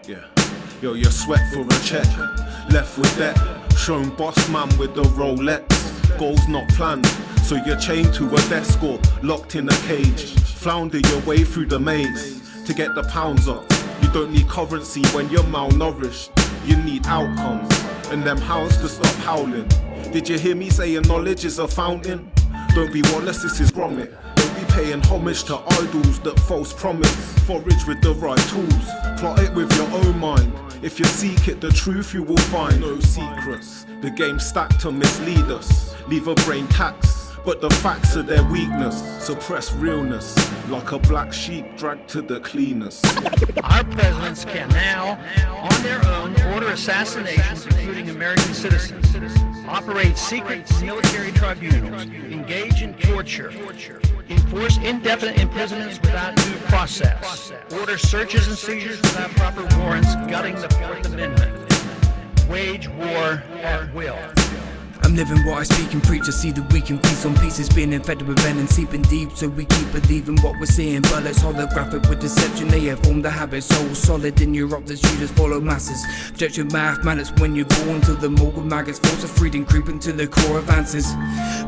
Yeah. Yo, you sweat for a check, left with debt. Shown boss man with the Rolex. Goals not planned, so you're chained to a desk or locked in a cage. Flounder your way through the maze to get the pounds up. You don't need currency when you're malnourished. You need outcomes and them hounds to stop howling. Did you hear me saying knowledge is a fountain? Don't be Wallace, this is Gromit. Don't be paying homage to idols that false promise. Forage with the right tools, plot it with your own mind. If you seek it, the truth you will find. No secrets, the game's stacked to mislead us. Leave a brain tax, but the facts are their weakness. Suppress realness, like a black sheep dragged to the cleaners. Our presidents can now, on their own, order assassinations, including American citizens, operate secret military tribunals, engage in torture, enforce indefinite imprisonments without due process, order searches and seizures without proper warrants, gutting the Fourth Amendment, wage war at will. I'm living what I speak and preach. I see the weak and feast on pieces being infected with venom, seeping deep. So we keep believing what we're seeing. Bullets holographic with deception. They have formed a habit so solid in your optics. You just follow masses. Project your math manners when you're born to the morgue of maggots. Force of freedom creeping to the core advances.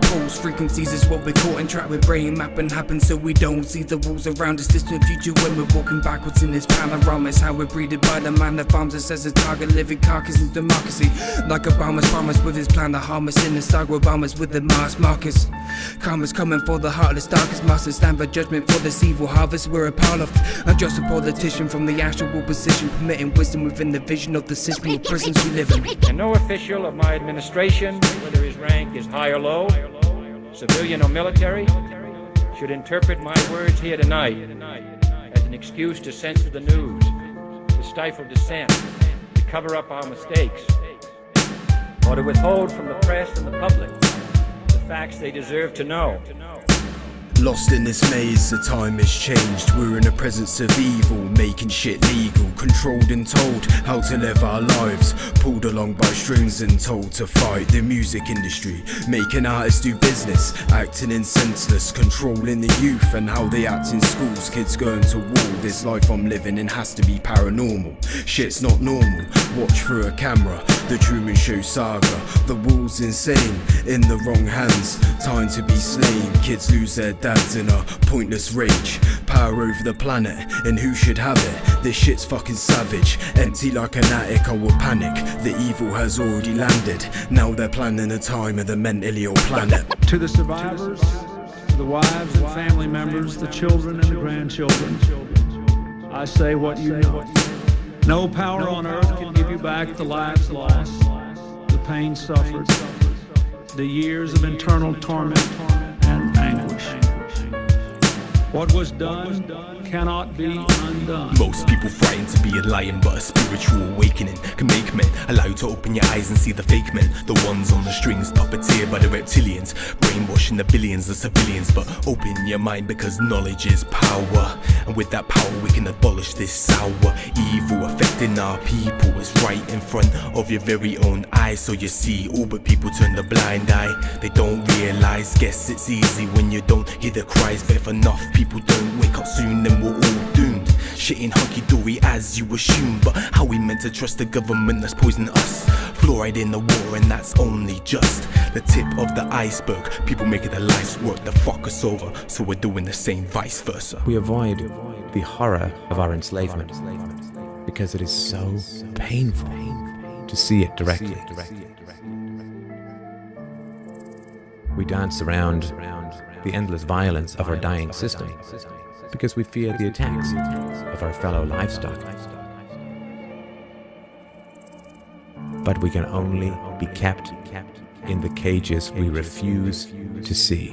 Pulse frequencies is what we're caught and trapped with. Brain mapping happens so we don't see the walls around us. Distant future when we're walking backwards in this panorama. It's how we're breeded by the man that farms us as a target. Living carcass in democracy. Like Obama's promise with his plan to harm us. In the style Obamas with the mass markers. Karma's coming for the heartless, darkest masters. Stand for judgment for this evil harvest. We're a pile of not just a politician from the actual position, permitting wisdom within the vision of the system of prisons we live in. And no official of my administration, whether his rank is high or low, civilian or military, should interpret my words here tonight as an excuse to censor the news, to stifle dissent, to cover up our mistakes, or to withhold from the press and the public the facts they deserve to know. Lost in this maze, the time has changed. We're in the presence of evil, making shit legal. Controlled and told how to live our lives. Pulled along by strings and told to fight the music industry. Making artists do business, acting in senseless. Controlling the youth and how they act in schools. Kids going to war, this life I'm living in has to be paranormal. Shit's not normal, watch through a camera. The Truman Show saga, the world's insane. In the wrong hands, time to be slain. Kids lose their dads in a pointless rage. Power over the planet, and who should have it? This shit's fucking savage. Empty like an attic, I will panic. The evil has already landed. Now they're planning the time of the mentally ill planet. To the survivors, to the wives and family members, the children and the grandchildren, I say what you know. No power on earth can give you back the lives lost, the pain suffered, the years of internal torment and anguish. What was done cannot be undone. Most people frightened to be a lion, but a spiritual awakening can make men. Allow you to open your eyes and see the fake men, the ones on the strings, puppeteered by the reptilians, brainwashing the billions of civilians. But open your mind, because knowledge is power, and with that power we can abolish this sour evil affecting our people. It's right in front of your very own eyes, so you see all but people turn the blind eye. They don't realize, guess it's easy when you don't hear the cries. But if enough people don't wake up soon, then we're all doomed. Shit ain't hunky-dory as you assume, but how we meant to trust the government that's poisoning us? Fluoride in the war, and that's only just the tip of the iceberg. People making their lives work to fuck us over, so we're doing the same vice versa. We avoid the horror of our enslavement because it is so painful to see it directly. We dance around the endless violence of our dying system because we fear the attacks of our fellow livestock. But we can only be kept in the cages we refuse to see.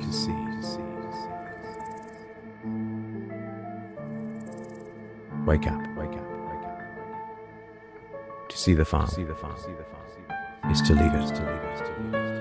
Wake up. To see the farm is to leave it.